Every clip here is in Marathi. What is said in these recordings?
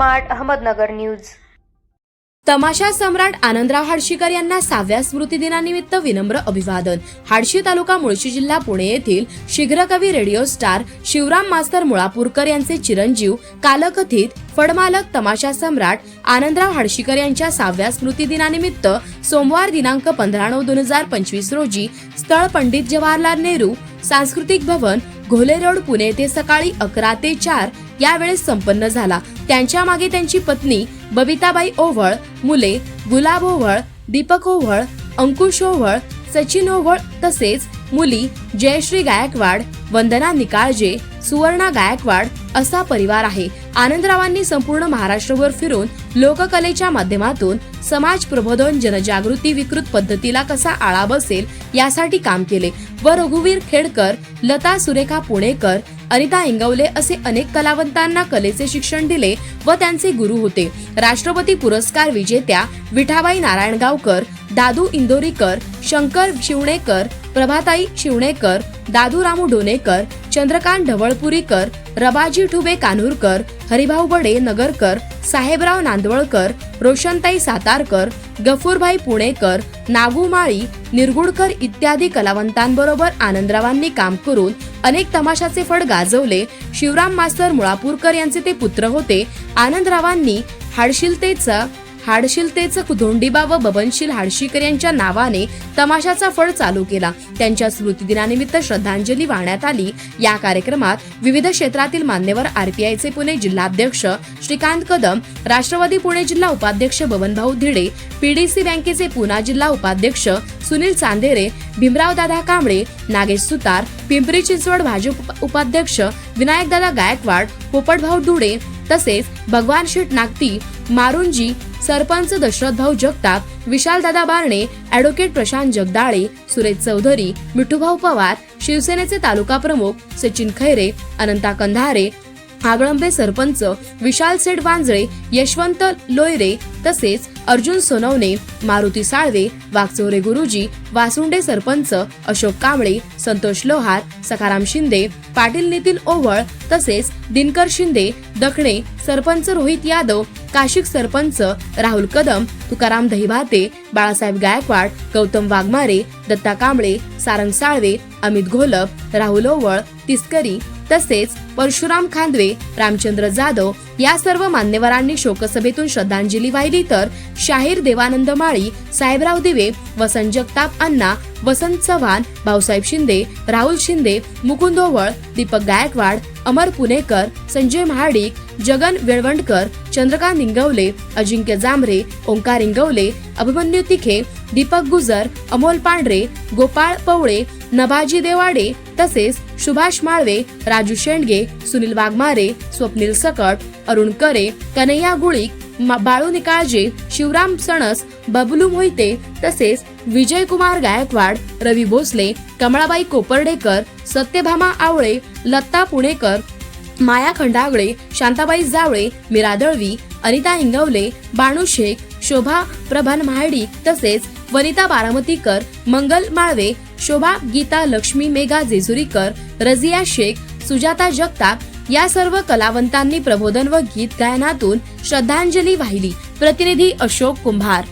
Smart Ahmednagar news. तमाशा सम्राट आनंदराव हाडशीकर यांना 6व्या स्मृतिदिनानिमित्त विनम्र अभिवादन। हाडशी तालुका मुळशी जिल्हा पुणे येथील शीघ्रकवी रेडिओ स्टार शिवराम मास्तर मुळापूरकर यांचे चिरंजीव कालकथित फडमालक तमाशा सम्राट आनंदराव हाडशीकर यांच्या 6व्या स्मृतिदिनानिमित्त सोमवार दिनांक 15/9/2025 रोजी स्थळ पंडित जवाहरलाल नेहरू सांस्कृतिक भवन, घोले रोड, पुणे येथे सकाळी 11 ते 4 या वेळेस संपन्न झाला। त्यांच्या मागे त्यांची पत्नी बबिताबाई ओव्हळ, मुले गुलाब ओव्हळ, दीपक ओव्हळ, अंकुश ओव्हळ, सचिन ओव्हळ तसेच मुली जयश्री गायकवाड, वंदना निकाळजे, सुवर्णा गायकवाड असा परिवार आहे। आनंदरावांनी संपूर्ण महाराष्ट्रभर फिरून लोककलेच्या माध्यमातून समाज प्रबोधन, जनजागृती, विकृत पद्धतीला कसा आळा बसेल यासाठी काम केले व रघुवीर खेडकर, लता सुरेखा पुणेकर, अनिता इंगवले असे अनेक कलावंतांना कलेचे शिक्षण दिले व त्यांचे गुरु होते। राष्ट्रपती पुरस्कार विजेत्या विठाबाई नारायणगावकर, दादू इंदोरीकर, शंकर शिवणेकर, प्रभाताई शिवणेकर, दादू रामू डोनेकर, चंद्रकांत ढवळपुरीकर, रबाजी ठुबे कान्हूरकर, हरिभाऊ बडे नगरकर, साहेबराव नांदवळकर, रोशनताई सातारकर, गफूरभाई पुणेकर, नागू माळी, निरगुडकर इत्यादी कलावंतांबरोबर आनंदरावांनी काम करून अनेक तमाशाचे फड गाजवले। शिवराम मास्तर मुळापूरकर यांचे ते पुत्र होते। आनंदरावांनी हाडशिलतेचं धोंडीबा व बबनशील हाडशीकर यांच्या नावाने तमाशाचा फड चालू केला। त्यांच्या स्मृतिदिनानिमित्त श्रद्धांजली वाहण्यात आली। या कार्यक्रमात विविध क्षेत्रातील मान्यवर, आरपीआयचे पुणे जिल्हाध्यक्ष श्रीकांत कदम, राष्ट्रवादी पुणे जिल्हा उपाध्यक्ष बबनभाऊ धिडे, पीडीसी बँकेचे पुणे जिल्हा उपाध्यक्ष सुनील चांदेरे, भीमराव दादा कांबळे, नागेश सुतार, पिंपरी चिंचवड भाजप उपाध्यक्ष विनायकदादा गायकवाड, पोपटभाऊ डुडे तसेच भगवान शेठ नागती, मारुंजी, सरपंच दशरथभाऊ जगताप, विशालदादा बारणे, ॲडव्होकेट प्रशांत जगदाळे, सुरेश चौधरी, मिठूभाऊ पवार, शिवसेनेचे तालुका प्रमुख सचिन खैरे, अनंता कंधारे, आगळंबे सरपंच विशाल सेठ वांजळे, यशवंत लोयरे तसेच अर्जुन सोनवणे, मारुती साळवे, वागचौरे गुरुजी, वासुंडे सरपंच अशोक कांबळे, संतोष लोहार, सखाराम शिंदे, पाटील नितीन ओव्हळ तसेच दिनकर शिंदे, दखणे सरपंच रोहित यादव, काशिक सरपंच राहुल कदम, तुकाराम दहिभाते, बाळासाहेब गायकवाड, गौतम वाघमारे, दत्ता कांबळे, सारंग साळवे, अमित घोलप, राहुल ओव्हळ, तिसकरी तसेच परशुराम खांदवे, रामचंद्र जाधव या सर्व मान्यवरांनी शोकसभेतून श्रद्धांजली वाहिली। तर शाहीर देवानंद माळी, साहेबराव दिवे, वसंत जगताप अण्णा, वसंत चव्हाण, भाऊसाहेब शिंदे, राहुल शिंदे, मुकुंद ओव्हळ, दीपक गायकवाड, अमर पुणेकर, संजय महाडिक, जगन वेळवंडकर, चंद्रकांत इंगवले, अजिंक्य जांभरे, ओंकार इंगवले, अभिमन्यू तिखे, दीपक गुजर, अमोल पांढरे, गोपाळ पवळे, नभाजी देवाडे तसेच सुभाष माळवे, राजू शेंडगे, सुनील वाघमारे, स्वप्नील सकट, अरुण करे, कन्हैया गुळीक, बाळू निकाळजे, शिवराम सणस, बबलू मोहिते तसेच विजयकुमार गायकवाड, रवी भोसले, कमळाबाई कोपर्डेकर, सत्यभामा आवळे, लत्ता पुणेकर, माया खंडागळे, शांताबाई जावळे, मीरा दळवी, अनिता इंगवले, बाणू शेख, शोभा प्रभान महाडिक तसेच वनिता बारामतीकर, मंगल माळवे, शोभा गीता लक्ष्मी, मेघा जेजुरीकर, रझिया शेख, सुजाता जगताप या सर्व कलावंतांनी प्रबोधन व गीत गायनातून श्रद्धांजली वाहिली। प्रतिनिधी अशोक कुंभार।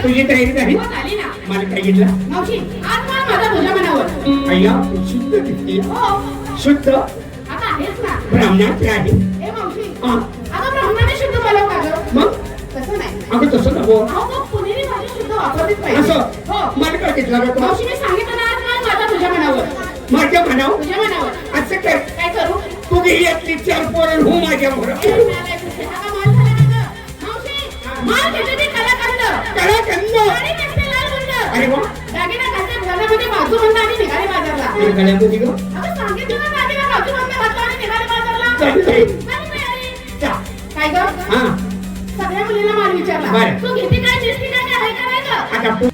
तुझी तयारी झाली? मला काय घेतला? मावशी आज माझा तुझ्या मनावर अय्या शुद्ध दिसते. शुद्ध आता आहेच ना. ब्राह्मणात आहे. ए मावशी आता ब्राह्मणाने शुद्ध बोलावं का गं? मग तसं नाही. अगं तसं नको. अहो पुणेरी भाषा शुद्ध वापर व्यवस्थित पाहिजे असं हो मानकर घेतला का तो मावशी मी सांगितलं ना आज माल माझा तुझ्या मनावर माझ्या म्हणाव तुझ्या मनावर असं कर काय करू तू गेली असली 4 पोरं हो माझ्या ए, मोर आता माल झाला का गं? मावशी माल घेते ते कलाकंद कळा कंद आणि घेतले लाल बुंद अरे वा दागिना घातले गळ्यामध्ये बाजू बंद आणि निघाले बाजारला हे गळ्यामध्ये ग अगं सांगितलं ना दागिना बाजू बंद घातला आणि निघाले बाजारला चालेल, चालेल. झाली तयारी. जा. काय ग हा सगळ्या मुलीला माल विचारला बरं. तू घेते काय दिसती काय आहे का नाही ग आता तू